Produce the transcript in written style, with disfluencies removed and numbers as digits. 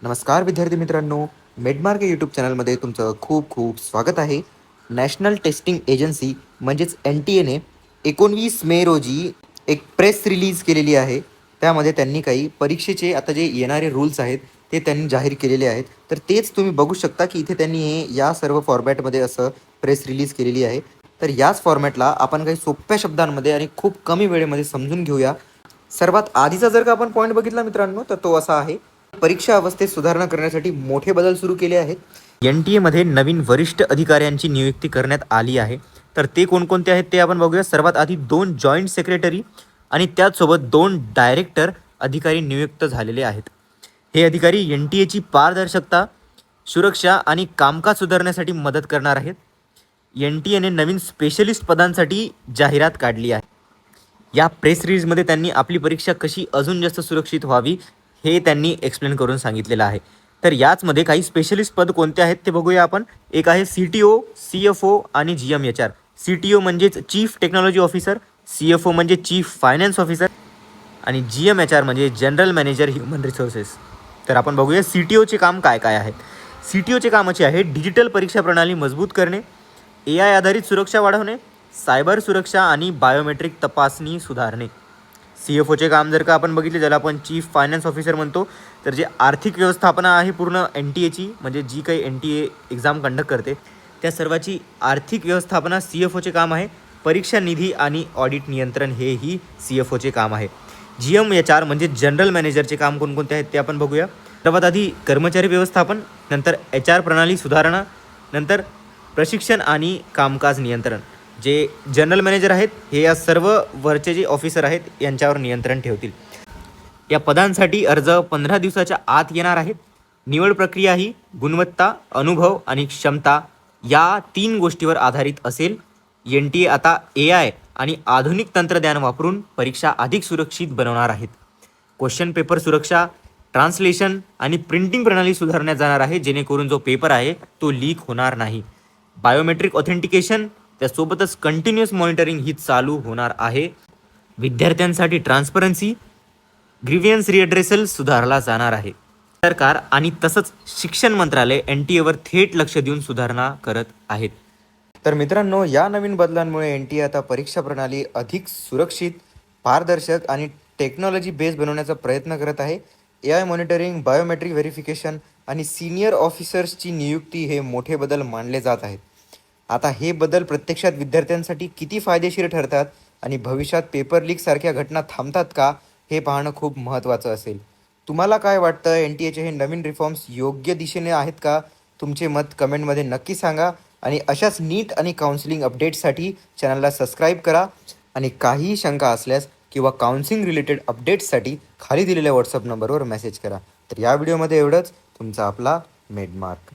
नमस्कार विद्यार्थी मित्रांनो, मेडमार्क या यूट्यूब चॅनलमध्ये तुमचं खूप खूप स्वागत आहे. नॅशनल टेस्टिंग एजन्सी म्हणजेच NTA ने 19 मे रोजी एक प्रेस रिलीज केलेली आहे. त्यामध्ये त्यांनी काही परीक्षेचे आता जे येणारे रूल्स आहेत ते त्यांनी जाहीर केलेले आहेत. तर तेच तुम्ही बघू शकता की इथे त्यांनी या सर्व फॉर्मॅटमध्ये असं प्रेस रिलीज केलेली आहे. तर याच फॉर्मॅटला आपण काही सोप्या शब्दांमध्ये आणि खूप कमी वेळेमध्ये समजून घेऊया. सर्वात आधीचा जर का आपण पॉईंट बघितला मित्रांनो, तर तो असा आहे, परीक्षा अवस्थेत सुधारणा करण्यासाठी मोठे बदल सुरू केले आहेत. NTA मध्ये नवीन वरिष्ठ अधिकाऱ्यांची नियुक्ती करण्यात आली आहे. तर ते कोणकोणते आहेत ते आपण बघूया. सर्वात आधी 2 जॉईंट सेक्रेटरी आणि त्याचसोबत 2 डायरेक्टर अधिकारी नियुक्त झालेले आहेत. हे अधिकारी NTA ची पारदर्शकता, सुरक्षा आणि कामकाज सुधारण्यासाठी मदत करणार आहेत. NTA ने नवीन स्पेशलिस्ट पदांसाठी जाहिरात काढली आहे. या प्रेस रिलीजमध्ये त्यांनी आपली परीक्षा कशी अजून जास्त सुरक्षित व्हावी हे त्यांनी एक्सप्लेन करून सांगितलेलं आहे. तर याचमध्ये काही स्पेशलिस्ट पद कोणते आहेत ते बघूया आपण. एक आहे CTO, CFO आणि GMHR. CTO म्हणजेच चीफ टेक्नॉलॉजी ऑफिसर, CFO म्हणजे चीफ फायनान्स ऑफिसर आणि GMHR म्हणजे जनरल मॅनेजर ह्युमन रिसोर्सेस. तर आपण बघूया CTOचे काम काय काय आहेत. CTOचे कामाचे आहे डिजिटल परीक्षा प्रणाली मजबूत करणे, AI आधारित सुरक्षा वाढवणे, सायबर सुरक्षा आणि बायोमेट्रिक तपासणी सुधारणे. CFOचे काम जर का आपण बघितले, ज्याला आपण चीफ फायनान्स ऑफिसर म्हणतो, तर जे आर्थिक व्यवस्थापना आहे पूर्ण NTA ची, म्हणजे जी काही NTA एक्झाम कंडक्ट करते त्या सर्वाची आर्थिक व्यवस्थापना CFOचे काम आहे. परीक्षा निधी आणि ऑडिट नियंत्रण हेही CFOचे काम आहे. GMHR म्हणजे जनरल मॅनेजरचे काम कोणकोणते आहेत ते आपण बघूया. सर्वात आधी कर्मचारी व्यवस्थापन, नंतर HR प्रणाली सुधारणा, नंतर प्रशिक्षण आणि कामकाज नियंत्रण. जे जनरल मॅनेजर आहेत हे या सर्व वरचे जे ऑफिसर आहेत यांच्यावर नियंत्रण ठेवतील. या पदांसाठी अर्ज 15 दिवसाच्या आत येणार आहेत. निवड प्रक्रिया ही गुणवत्ता, अनुभव आणि क्षमता या 3 गोष्टीवर आधारित असेल. NTA आता AI आणि आधुनिक तंत्रज्ञान वापरून परीक्षा अधिक सुरक्षित बनवणार आहेत. क्वेश्चन पेपर सुरक्षा, ट्रान्सलेशन आणि प्रिंटिंग प्रणाली सुधारण्यात जाणार आहे, जेणेकरून जो पेपर आहे तो लीक होणार नाही. बायोमेट्रिक ऑथेंटिकेशन, त्यासोबतच कंटिन्युअस मॉनिटरिंग ही चालू होणार आहे. विद्यार्थ्यांसाठी ट्रान्सपरन्सी, ग्रीव्हियन्स रिएड्रेसल सुधारला जाणार आहे. सरकार आणि तसंच शिक्षण मंत्रालय NTA थेट लक्ष देऊन सुधारणा करत आहेत. तर मित्रांनो, या नवीन बदलांमुळे NTA आता परीक्षा प्रणाली अधिक सुरक्षित, पारदर्शक आणि टेक्नॉलॉजी बेस बनवण्याचा प्रयत्न करत आहे. AI मॉनिटरिंग, बायोमेट्रिक व्हेरिफिकेशन आणि सिनियर ऑफिसर्सची नियुक्ती हे मोठे बदल मानले जात आहेत. आता हे बदल प्रत्यक्षात विद्यार्थ्यांसाठी किती फायदेशीर ठरतात आणि भविष्यात पेपर लीक सारख्या घटना थांबतात का हे पाहणं खूप महत्त्वाचं असेल. तुम्हाला काय वाटतं, NTA हे नवीन रिफॉर्म्स योग्य दिशेने आहेत का? तुमचे मत कमेंटमध्ये नक्की सांगा आणि अशाच नीट आणि काउन्सिलिंग अपडेट्ससाठी चॅनलला सबस्क्राईब करा. आणि काहीही शंका असल्यास किंवा काउन्सिलिंग रिलेटेड अपडेट्ससाठी खाली दिलेल्या व्हॉट्सअप नंबरवर मेसेज करा. तर या व्हिडिओमध्ये एवढंच. तुमचा आपला मेडमार्क.